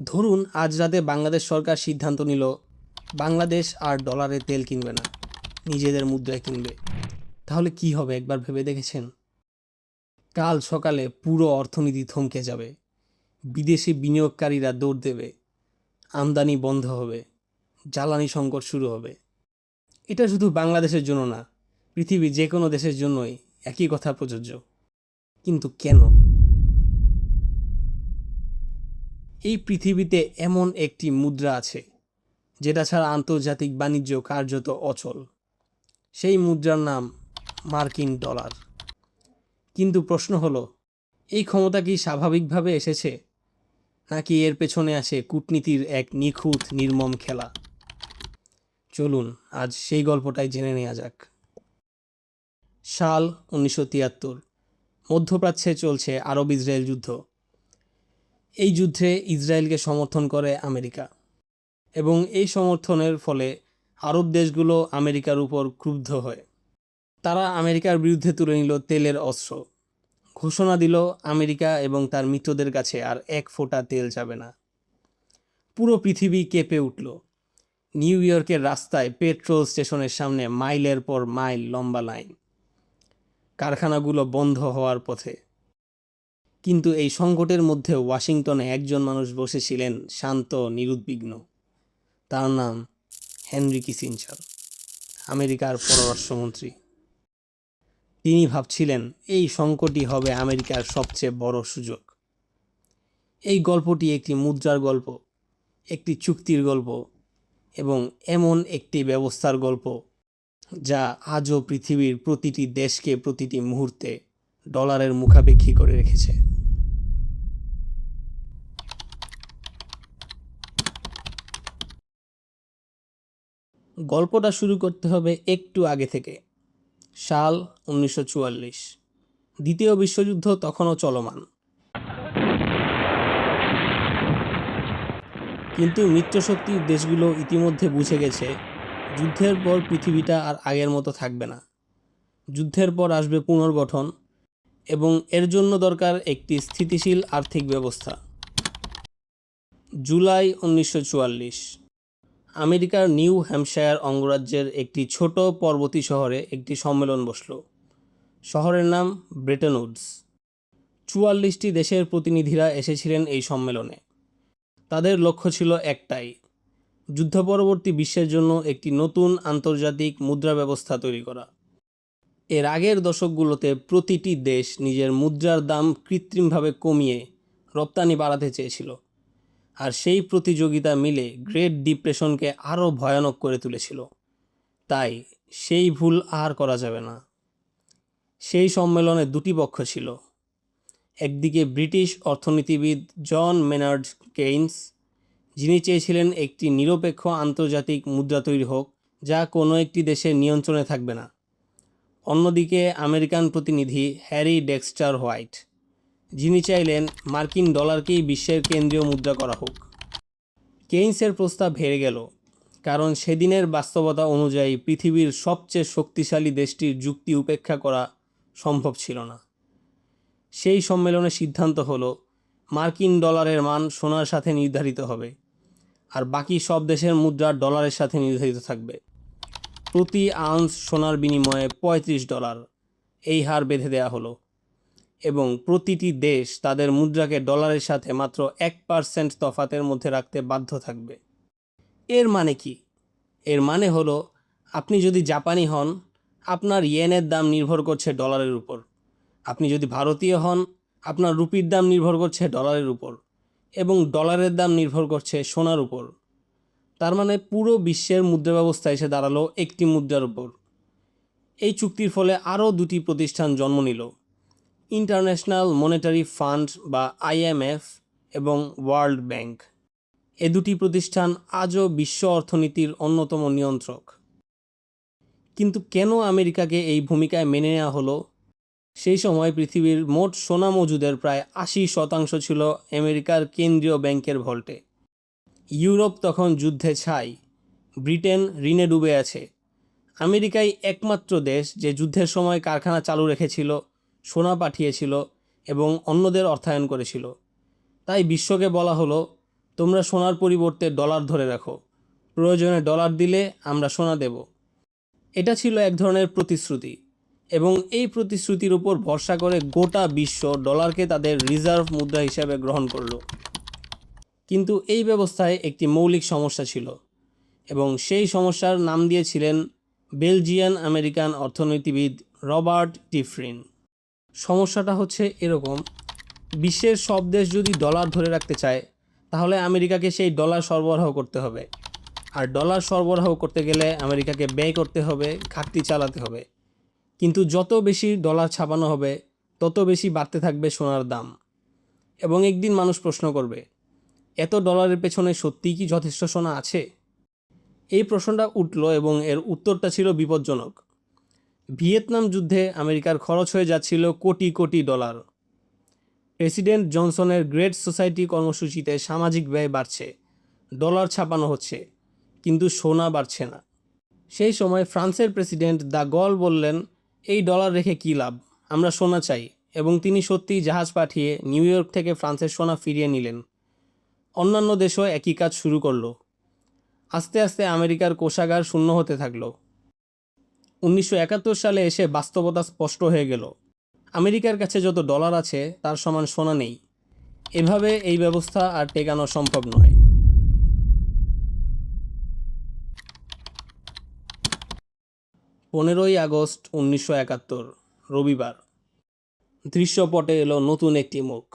ধরুন আজ রাতে বাংলাদেশ সরকার সিদ্ধান্ত নিল বাংলাদেশ আর ডলারে তেল কিনবে না, নিজেদের মুদ্রায় কিনবে। তাহলে কি হবে একবার ভেবে দেখেছেন? কাল সকালে পুরো অর্থনীতি থমকে যাবে, বিদেশি বিনিয়োগকারীরা দৌড় দেবে, আমদানি বন্ধ হবে, জ্বালানি সংকট শুরু হবে। এটা শুধু বাংলাদেশের জন্য না, পৃথিবীর যে কোনো দেশের জন্যই একই কথা প্রযোজ্য। কিন্তু কেন? এই পৃথিবীতে এমন একটি মুদ্রা আছে যেটা ছাড়া আন্তর্জাতিক বাণিজ্য কার্যত অচল। সেই মুদ্রার নাম মার্কিন ডলার। কিন্তু প্রশ্ন হলো, এই ক্ষমতা কি স্বাভাবিকভাবে এসেছে, নাকি এর পেছনে আসে কূটনীতির এক নিখুঁত নির্মম খেলা? চলুন আজ সেই গল্পটাই জেনে নেওয়া যাক। সাল 1973। মধ্যপ্রাচ্যে চলছে আরব ইসরায়েল যুদ্ধ। এই যুদ্ধে ইসরায়েলকে সমর্থন করে আমেরিকা, এবং এই সমর্থনের ফলে আরব দেশগুলো আমেরিকার উপর ক্রুদ্ধ হয়। তারা আমেরিকার বিরুদ্ধে তুলে নিল তেলের অস্ত্র, ঘোষণা দিল আমেরিকা এবং তার মিত্রদের কাছে আর এক ফোঁটা তেল যাবে না। পুরো পৃথিবী কেঁপে উঠল। নিউ ইয়র্কের রাস্তায় পেট্রোল স্টেশনের সামনে মাইলের পর মাইল লম্বা লাইন, কারখানাগুলো বন্ধ হওয়ার পথে। কিন্তু এই সংকটের মধ্যে ওয়াশিংটনে একজন মানুষ বসেছিলেন শান্ত নিরুদ্বিগ্ন। তার নাম হেনরি কিসিঞ্জার, আমেরিকার পররাষ্ট্রমন্ত্রী। তিনি ভাবছিলেন এই সংকটই হবে আমেরিকার সবচেয়ে বড় সুযোগ। এই গল্পটি একটি মুদ্রার গল্প, একটি চুক্তির গল্প, এবং এমন একটি ব্যবস্থার গল্প যা আজও পৃথিবীর প্রতিটি দেশকে প্রতিটি মুহূর্তে ডলারের মুখাপেক্ষী করে রেখেছে। গল্পটা শুরু করতে হবে একটু আগে থেকে। সাল 1944। দ্বিতীয় বিশ্বযুদ্ধ তখনও চলমান। কিন্তু মিত্রশক্তির দেশগুলো ইতিমধ্যে বুঝে গেছে যুদ্ধের পর পৃথিবীটা আর আগের মতো থাকবে না। যুদ্ধের পর আসবে পুনর্গঠন, এবং এর জন্য দরকার একটি স্থিতিশীল আর্থিক ব্যবস্থা। জুলাই 1944। আমেরিকার নিউ হ্যাম্পশায়ার অঙ্গরাজ্যের একটি ছোট পর্বতী শহরে একটি সম্মেলন বসল। শহরের নাম ব্রেটন উডস। 44টি দেশের প্রতিনিধিরা এসেছিলেন এই সম্মেলনে। তাদের লক্ষ্য ছিল একটাই, যুদ্ধপরবর্তী বিশ্বের জন্য একটি নতুন আন্তর্জাতিক মুদ্রা ব্যবস্থা তৈরি করা। এর আগের দশকগুলোতে প্রতিটি দেশ নিজের মুদ্রার দাম কৃত্রিমভাবে কমিয়ে রপ্তানি বাড়াতে চেয়েছিল, আর সেই প্রতিযোগিতা মিলে গ্রেট ডিপ্রেশনকে আরও ভয়ানক করে তুলেছিল। তাই সেই ভুল আর করা যাবে না। সেই সম্মেলনে দুটি পক্ষ ছিল। একদিকে ব্রিটিশ অর্থনীতিবিদ জন মেনার্ড কেইন্স, যিনি চেয়েছিলেন একটি নিরপেক্ষ আন্তর্জাতিক মুদ্রা তৈরি হোক যা কোনো একটি দেশের নিয়ন্ত্রণে থাকবে না। অন্যদিকে আমেরিকান প্রতিনিধি হ্যারি ডেক্সটার হোয়াইট, যিনি চাইলেন মার্কিন ডলারকেই বিশ্বের কেন্দ্রীয় মুদ্রা করা হোক। কেইন্সের প্রস্তাব হেরে গেল, কারণ সেদিনের বাস্তবতা অনুযায়ী পৃথিবীর সবচেয়ে শক্তিশালী দেশটির যুক্তি উপেক্ষা করা সম্ভব ছিল না। সেই সম্মেলনে সিদ্ধান্ত হলো মার্কিন ডলারের মান সোনার সাথে নির্ধারিত হবে, আর বাকি সব দেশের মুদ্রা ডলারের সাথে নির্ধারিত থাকবে। প্রতি আউন্স সোনার বিনিময়ে $35 এই হার বেঁধে দেওয়া হলো, এবং প্রতিটি দেশ তাদের মুদ্রাকে ডলারের সাথে মাত্র 1% তফাতের মধ্যে রাখতে বাধ্য থাকবে। এর মানে কি? এর মানে হলো, আপনি যদি জাপানি হন, আপনার ইয়েনের দাম নির্ভর করছে ডলারের উপর। আপনি যদি ভারতীয় হন, আপনার রুপির দাম নির্ভর করছে ডলারের উপর, এবং ডলারের দাম নির্ভর করছে সোনার উপর। তার মানে পুরো বিশ্বের মুদ্রা ব্যবস্থা এসে দাঁড়ালো একটি মুদ্রার উপর। এই চুক্তির ফলে আরও দুটি প্রতিষ্ঠান জন্ম নিল, ইন্টারন্যাশনাল মনিটারি ফান্ড বা IMF এবং ওয়ার্ল্ড ব্যাংক। এ দুটি প্রতিষ্ঠান আজও বিশ্ব অর্থনীতির অন্যতম নিয়ন্ত্রক। কিন্তু কেন আমেরিকাকে এই ভূমিকায় মেনে নেওয়া হলো? সেই সময় পৃথিবীর মোট সোনা মজুদের প্রায় 80% ছিল আমেরিকার কেন্দ্রীয় ব্যাংকের ভল্টে। ইউরোপ তখন যুদ্ধে ছাই, ব্রিটেন ঋণে ডুবে আছে। আমেরিকাই একমাত্র দেশ যে যুদ্ধের সময় কারখানা চালু রেখেছিল, সোনা পাঠিয়েছিল এবং অন্যদের অর্থায়ন করেছিল। তাই বিশ্বকে বলা হলো, তোমরা সোনার পরিবর্তে ডলার ধরে রাখো, প্রয়োজনে ডলার দিলে আমরা সোনা দেব। এটা ছিল এক ধরনের প্রতিশ্রুতি, এবং এই প্রতিশ্রুতির উপর ভরসা করে গোটা বিশ্ব ডলারকে তাদের রিজার্ভ মুদ্রা হিসেবে গ্রহণ করল। কিন্তু এই ব্যবস্থায় একটি মৌলিক সমস্যা ছিল, এবং সেই সমস্যার নাম দিয়েছিলেন বেলজিয়ান আমেরিকান অর্থনীতিবিদ রবার্ট টিফরিন। সমস্যাটা হচ্ছে এরকম: বিশ্বের সব দেশ যদি ডলার ধরে রাখতে চায়, তাহলে আমেরিকাকে সেই ডলার সরবরাহ করতে হবে, আর ডলার সরবরাহ করতে গেলে আমেরিকাকে ব্যয় করতে হবে, ঘাটতি চালাতে হবে। কিন্তু যত বেশি ডলার ছাপানো হবে, তত বেশি বাড়তে থাকবে সোনার দাম। এবং একদিন মানুষ প্রশ্ন করবে, এত ডলারের পেছনে সত্যিই কি যথেষ্ট সোনা আছে? এই প্রশ্নটা উঠল, এবং এর উত্তরটা ছিল বিপজ্জনক। ভিয়েতনাম যুদ্ধে আমেরিকার খরচ হয়ে যাচ্ছিল crore crore dollar. President জনসনের great society কর্মসূচিতে সামাজিক ব্যয় বাড়ছে, ডলার ছাপানো হচ্ছে, কিন্তু সোনা বাড়ছে না। সেই সময় ফ্রান্সের প্রেসিডেন্ট দ্য গল বললেন, এই ডলার রেখে কী লাভ, আমরা সোনা চাই। এবং তিনি সত্যিই জাহাজ পাঠিয়ে নিউ ইয়র্ক থেকে ফ্রান্সের সোনা ফিরিয়ে নিলেন। অন্যান্য দেশও একই কাজ শুরু করলো। আস্তে আস্তে আমেরিকার কোষাগার শূন্য হতে থাকলো। 1971 সালে এসে বাস্তবতা স্পষ্ট হয়ে গেল, আমেরিকার কাছে যত ডলার আছে তার সমান সোনা নেই। এভাবে এই ব্যবস্থা আর টেকানো সম্ভব নয়। 15ই আগস্ট 1971, রবিবার। দৃশ্যপটে এলো নতুন একটি মুখ।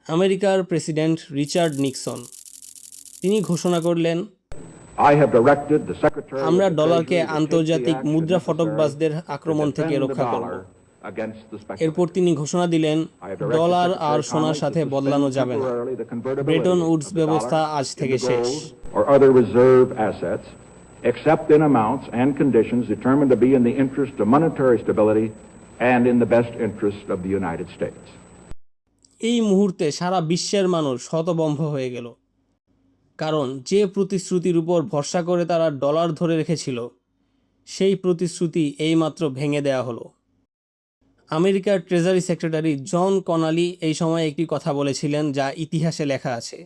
আমেরিকার প্রেসিডেন্ট রিচার্ড নিক্সন। তিনি ঘোষণা করলেন, আমরা ডলারকে আন্তর্জাতিক মুদ্রা ফটকবাজদের আক্রমণ থেকে রক্ষা করব। এরপর তিনি ঘোষণা দিলেন, ডলার আর সোনার সাথে বদলানো যাবে না। ব্রেটন উডস ব্যবস্থা আজ থেকে শেষ। except in amounts and conditions determined to be in the interest of monetary stability and in the best interest of the United States. এই মুহূর্তে সারা বিশ্বের মানুষ হতভম্ব হয়ে গেল, কারণ যে প্রতিশ্রুতির উপর ভরসা করে তারা ডলার ধরে রেখেছিল, সেই প্রতিশ্রুতি এইমাত্র ভেঙে দেয়া হলো। আমেরিকার ট্রেজারি সেক্রেটারি জন কনালি এই সময় একটি কথা বলেছিলেন যা ইতিহাসে লেখা আছে।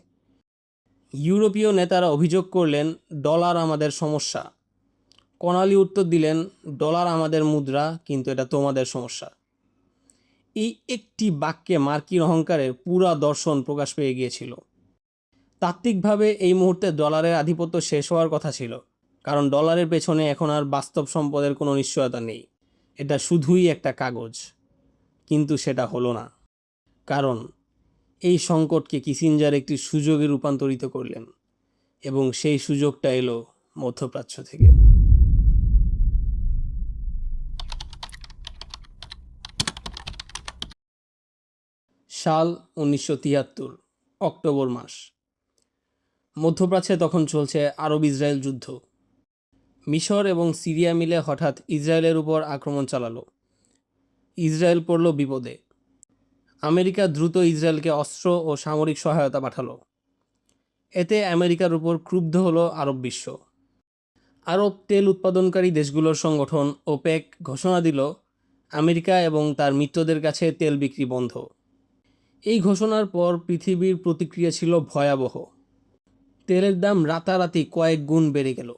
ইউরোপীয় নেতারা অভিযোগ করলেন, ডলার আমাদের সমস্যা। কনালি উত্তর দিলেন, ডলার আমাদের মুদ্রা, কিন্তু এটা তোমাদের সমস্যা। এই একটি বাক্যে মার্কিন অহংকারের পুরা দর্শন প্রকাশ পেয়ে গিয়েছিল। তাত্ত্বিকভাবে এই মুহূর্তে ডলারের আধিপত্য শেষ হওয়ার কথা ছিল, কারণ ডলারের পেছনে এখন আর বাস্তব সম্পদের কোনো নিশ্চয়তা নেই। এটা শুধুই একটা কাগজ। কিন্তু সেটা হলো না, কারণ এই সংকটকে কিসিঞ্জার একটি সুযোগে রূপান্তরিত করলেন, এবং সেই সুযোগটা এলো মধ্যপ্রাচ্য থেকে। সাল 1973, অক্টোবর মাস। মধ্যপ্রাচ্যে তখন চলছে আরব ইসরায়েল যুদ্ধ। মিশর এবং সিরিয়া মিলে হঠাৎ ইসরায়েলের উপর আক্রমণ চালালো। ইসরায়েল পড়ল বিপদে। আমেরিকা দ্রুত ইসরায়েলকে অস্ত্র ও সামরিক সহায়তা পাঠালো। এতে আমেরিকার উপর ক্রুদ্ধ হলো আরব বিশ্ব। আরব তেল উৎপাদনকারী দেশগুলোর সংগঠন ওপেক ঘোষণা দিল, আমেরিকা এবং তার মিত্রদের কাছে তেল বিক্রি বন্ধ। এই ঘোষণার পর পৃথিবীর প্রতিক্রিয়া ছিল ভয়াবহ। তেলের দাম রাতারাতি কয়েক গুণ বেড়ে গেল।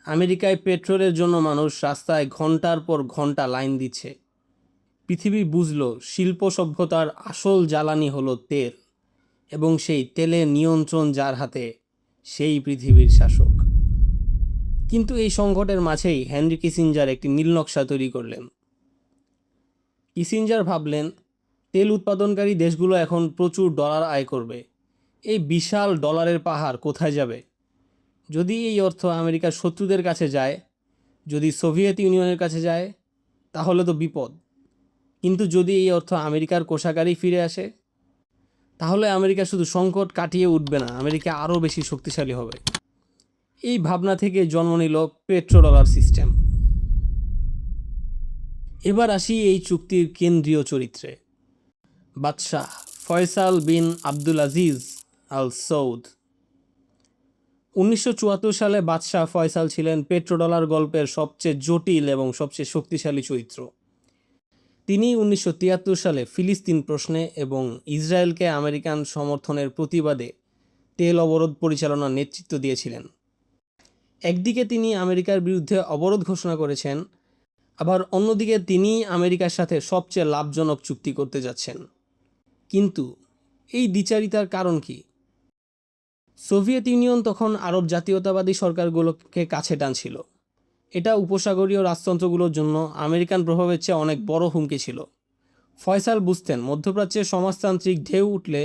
আমেরিকায় পেট্রোলের জন্য মানুষ রাস্তায় ঘন্টার পর ঘন্টা লাইন দিচ্ছে। পৃথিবী বুঝল, শিল্প সভ্যতার আসল জ্বালানি হলো তেল, এবং সেই তেলের নিয়ন্ত্রণ যার হাতে, সেই পৃথিবীর শাসক। কিন্তু এই সংকটের মাঝেই হেনরি কিসিঞ্জার একটি নীলনকশা তৈরি করলেন। কিসিঞ্জার ভাবলেন, তেল উৎপাদনকারী দেশগুলো এখন প্রচুর ডলার আয় করবে। এই বিশাল ডলারের পাহাড় কোথায় যাবে? যদি এই অর্থ আমেরিকার শত্রুদের কাছে যায়, যদি সোভিয়েত ইউনিয়নের কাছে যায়, তাহলে তো বিপদ। কিন্তু যদি এই অর্থ আমেরিকার কোষাগারেই ফিরে আসে, তাহলে আমেরিকা শুধু সংকট কাটিয়ে উঠবে না, আমেরিকা আরও বেশি শক্তিশালী হবে। এই ভাবনা থেকে জন্ম নিল পেট্রোডলার সিস্টেম। এবার আসি এই চুক্তির কেন্দ্রীয় চরিত্রে, বাদশাহ ফয়সাল বিন আব্দুল আজিজ আল সৌদ। 1974 সালে বাদশাহ ফয়সাল ছিলেন পেট্রোডলার গল্পের সবচেয়ে জটিল এবং সবচেয়ে শক্তিশালী চরিত্র। তিনি 1973 সালে ফিলিস্তিন প্রশ্নে এবং ইসরায়েলকে আমেরিকান সমর্থনের প্রতিবাদে তেল অবরোধ পরিচালনার নেতৃত্ব দিয়েছিলেন। একদিকে তিনি আমেরিকার বিরুদ্ধে অবরোধ ঘোষণা করেছেন, আবার অন্যদিকে তিনি আমেরিকার সাথে সবচেয়ে লাভজনক চুক্তি করতে যাচ্ছেন। কিন্তু এই দ্বিচারিতার কারণ কি? সোভিয়েত ইউনিয়ন তখন আরব জাতীয়তাবাদী সরকারগুলোকে কাছে টানছিল। এটা উপসাগরীয় রাজতন্ত্রগুলোর জন্য আমেরিকান প্রভাবের চেয়ে অনেক বড় হুমকি ছিল। ফয়সাল বুঝতেন মধ্যপ্রাচ্যে সমাজতান্ত্রিক ঢেউ উঠলে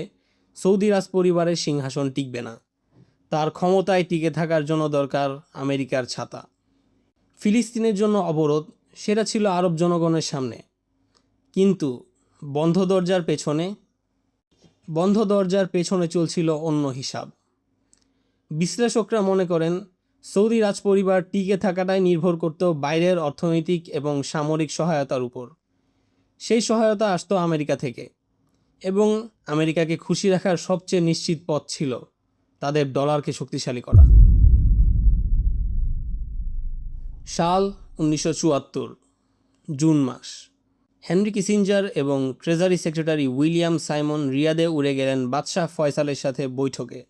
সৌদি রাজপরিবারের সিংহাসন টিকবে না। তার ক্ষমতায় টিকে থাকার জন্য দরকার আমেরিকার ছাতা। ফিলিস্তিনের জন্য অবরোধ, সেটা ছিল আরব জনগণের সামনে। কিন্তু বন্ধ দরজার পেছনে চলছিল অন্য হিসাব। বিশ্লেষকরা মনে করেন সৌদি রাজপরিবার টিকে থাকাটাই নির্ভর করত বাইরের অর্থনৈতিক এবং সামরিক সহায়তার উপর। সেই সহায়তা আসতো আমেরিকা থেকে, এবং আমেরিকাকে খুশি রাখার সবচেয়ে নিশ্চিত পথ ছিল তাদের ডলারকে শক্তিশালী করা। সাল 1974, জুন মাস। হেনরি কিসিঞ্জার এবং ট্রেজারি সেক্রেটারি উইলিয়াম সাইমন রিয়াদে উড়ে গেলেন বাদশাহ ফয়সালের সাথে বৈঠকে।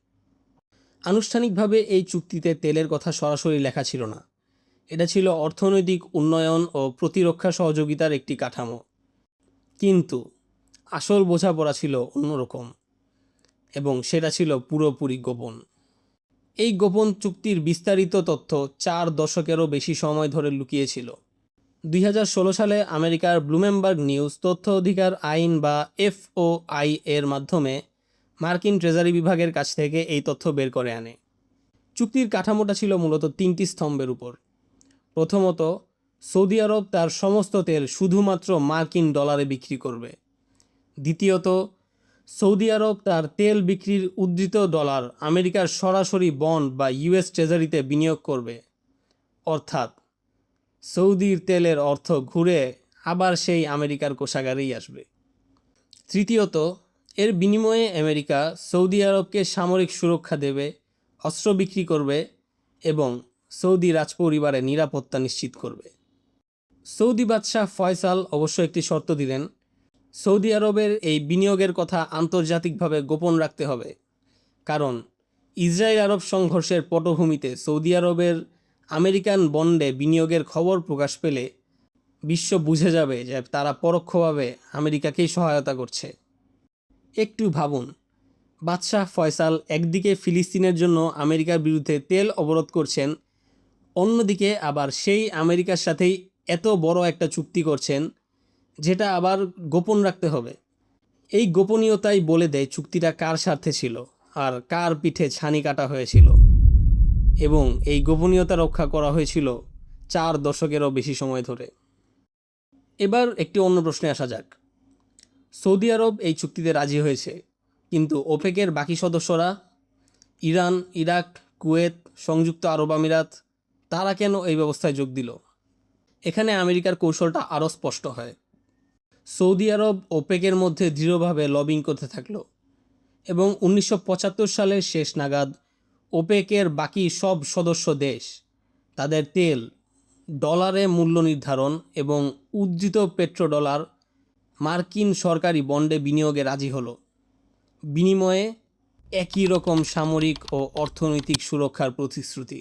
আনুষ্ঠানিকভাবে এই চুক্তিতে তেলের কথা সরাসরি লেখা ছিল না। এটা ছিল অর্থনৈতিক উন্নয়ন ও প্রতিরক্ষা সহযোগিতার একটি কাঠামো। কিন্তু আসল বোঝাপড়া ছিল অন্যরকম, এবং সেটা ছিল পুরোপুরি গোপন। এই গোপন চুক্তির বিস্তারিত তথ্য 4 দশকেরও বেশি সময় ধরে লুকিয়েছিল। 2016 সালে আমেরিকার ব্লুমবার্গ নিউজ তথ্য অধিকার আইন বা FOI এর মাধ্যমে মার্কিন ট্রেজারি বিভাগের কাছ থেকে এই তথ্য বের করে আনে। চুক্তির কাঠামোটা ছিল মূলত 3টি স্তম্ভের উপর। প্রথমত, সৌদি আরব তার সমস্ত তেল শুধুমাত্র মার্কিন ডলারে বিক্রি করবে। দ্বিতীয়ত, সৌদি আরব তার তেল বিক্রির উদ্ধৃত ডলার আমেরিকার সরাসরি বন্ড বা US ট্রেজারিতে বিনিয়োগ করবে। অর্থাৎ সৌদির তেলের অর্থ ঘুরে আবার সেই আমেরিকার কোষাগারেই আসবে। তৃতীয়ত, এর বিনিময়ে আমেরিকা সৌদি আরবকে সামরিক সুরক্ষা দেবে, অস্ত্র বিক্রি করবে এবং সৌদি রাজপরিবারের নিরাপত্তা নিশ্চিত করবে। সৌদি বাদশাহ ফয়সাল অবশ্য একটি শর্ত দিলেন, সৌদি আরবের এই বিনিয়োগের কথা আন্তর্জাতিকভাবে গোপন রাখতে হবে, কারণ ইসরায়েল আরব সংঘর্ষের পটভূমিতে সৌদি আরবের আমেরিকান বন্ডে বিনিয়োগের খবর প্রকাশ পেলে বিশ্ব বুঝে যাবে যে তারা পরোক্ষভাবে আমেরিকাকেই সহায়তা করছে। একটু ভাবুন, বাদশাহ ফয়সাল একদিকে ফিলিস্তিনের জন্য আমেরিকার বিরুদ্ধে তেল অবরোধ করছেন, অন্যদিকে আবার সেই আমেরিকার সাথেই এত বড় একটা চুক্তি করছেন যেটা আবার গোপন রাখতে হবে। এই গোপনীয়তাই বলে দেয় চুক্তিটা কার স্বার্থে ছিল আর কার পিঠে ছানি কাটা হয়েছিল, এবং এই গোপনীয়তা রক্ষা করা হয়েছিল 4 দশকেরও বেশি সময় ধরে। এবার একটি অন্য প্রশ্নে আসা যাক। সৌদি আরব এই চুক্তিতে রাজি হয়েছে, কিন্তু ওপেকের বাকি সদস্যরা, ইরান, ইরাক, কুয়েত, সংযুক্ত আরব আমিরাত, তারা কেন এই ব্যবস্থায় যোগ দিল? এখানে আমেরিকার কৌশলটা আরও স্পষ্ট হয়। সৌদি আরব ওপেকের মধ্যে দৃঢ়ভাবে লবিং করতে থাকলো, এবং 1975 সালের শেষ নাগাদ ওপেকের বাকি সব সদস্য দেশ তাদের তেল ডলারে মূল্য নির্ধারণ এবং উদ্ধৃত পেট্রোডলার মার্কিন সরকারি বন্ডে বিনিয়োগে রাজি হলো। বিনিময়ে একই রকম সামরিক ও অর্থনৈতিক সুরক্ষার প্রতিশ্রুতি।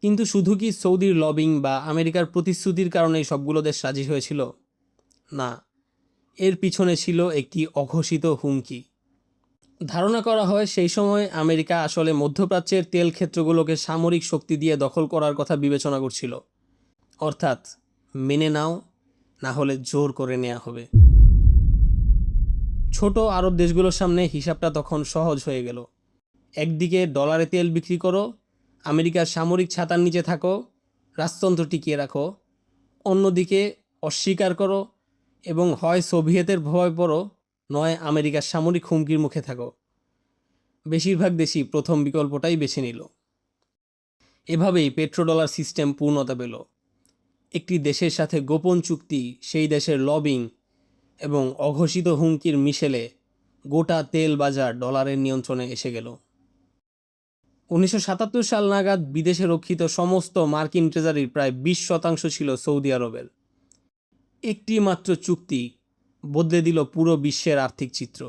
কিন্তু শুধু কি সৌদির লবিং বা আমেরিকার প্রতিশ্রুতির কারণেই সবগুলো দেশ রাজি হয়েছিল? না, এর পিছনে ছিল একটি অঘোষিত হুমকি। ধারণা করা হয় সেই সময় আমেরিকা আসলে মধ্যপ্রাচ্যের তেল ক্ষেত্রগুলোকে সামরিক শক্তি দিয়ে দখল করার কথা বিবেচনা করছিল। অর্থাৎ মেনে নাও, না হলে জোর করে নেওয়া হবে। ছোট আরব দেশগুলোর সামনে হিসাবটা তখন সহজ হয়ে গেল। একদিকে ডলারে তেল বিক্রি করো, আমেরিকার সামরিক ছাতার নিচে থাকো, রাজতন্ত্র টিকিয়ে রাখো। অন্যদিকে অস্বীকার করো এবং হয় সোভিয়েতের ভয় পড়ো, নয় আমেরিকার সামরিক হুমকির মুখে থাকো। বেশিরভাগ দেশই প্রথম বিকল্পটাই বেছে নিল। এভাবেই পেট্রোডলার সিস্টেম পূর্ণতা পেল। একটি দেশের সাথে গোপন চুক্তি, সেই দেশের লবিং এবং অঘোষিত হুমকির মিশেলে গোটা তেল বাজার ডলারের নিয়ন্ত্রণে এসে গেল। 1977 সাল নাগাদ বিদেশে রক্ষিত সমস্ত মার্কিন ট্রেজারির প্রায় 20% ছিল সৌদি আরবের। একটি মাত্র চুক্তি বদলে দিল পুরো বিশ্বের আর্থিক চিত্র।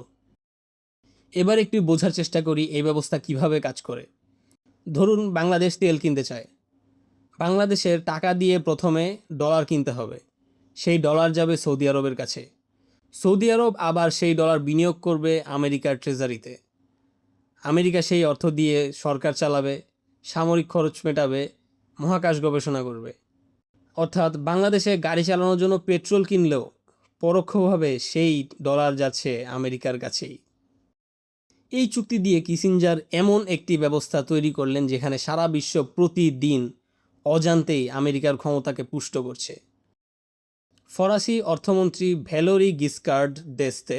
এবার একটু বোঝার চেষ্টা করি এই ব্যবস্থা কিভাবে কাজ করে। ধরুন বাংলাদেশ তেল কিনতে চায়। বাংলাদেশের টাকা দিয়ে প্রথমে ডলার কিনতে হবে। সেই ডলার যাবে সৌদি আরবের কাছে। সৌদি আরব আবার সেই ডলার বিনিয়োগ করবে আমেরিকার ট্রেজারিতে। আমেরিকা সেই অর্থ দিয়ে সরকার চালাবে, সামরিক খরচ মেটাবে, মহাকাশ গবেষণা করবে। অর্থাৎ বাংলাদেশে গাড়ি চালানোর জন্য পেট্রোল কিনলেও পরোক্ষভাবে সেই ডলার যাচ্ছে আমেরিকার কাছেই। এই চুক্তি দিয়ে কিসিঞ্জার এমন একটি ব্যবস্থা তৈরি করলেন যেখানে সারা বিশ্ব প্রতিদিন অজান্তেই আমেরিকার ক্ষমতাকে পুষ্ট করছে। ফরাসি অর্থমন্ত্রী ভ্যালোরি গিসকার্ড দেস্তে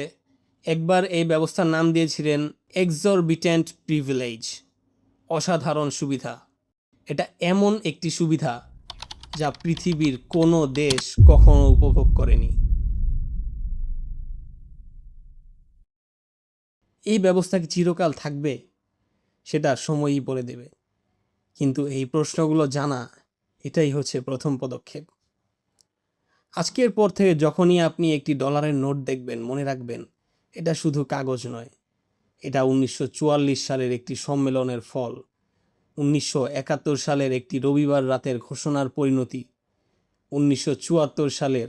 একবার এই ব্যবস্থার নাম দিয়েছিলেন এক্সরবিট্যান্ট প্রিভিলেজ, অসাধারণ সুবিধা। এটা এমন একটি সুবিধা যা পৃথিবীর কোনো দেশ কখনো উপভোগ করেনি। এই ব্যবস্থা কি চিরকাল থাকবে সেটা সময়ই বলে দেবে, কিন্তু এই প্রশ্নগুলো জানা এটাই হচ্ছে প্রথম পদক্ষেপ। আজকের পর থেকে যখনই আপনি একটি ডলারের নোট দেখবেন, মনে রাখবেন এটা শুধু কাগজ নয়, এটা 1944 সালের একটি সম্মেলনের ফল, 1971 সালের একটি রবিবার রাতের ঘোষণার পরিণতি, 1974 সালের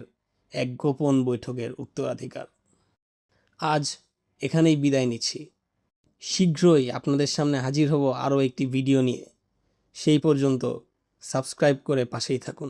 এক গোপন বৈঠকের উত্তরাধিকার। আজ এখানেই বিদায় নিচ্ছি। শীঘ্রই আপনাদের সামনে হাজির হব আরও একটি ভিডিও নিয়ে। সেই পর্যন্ত সাবস্ক্রাইব করে পাশেই থাকুন।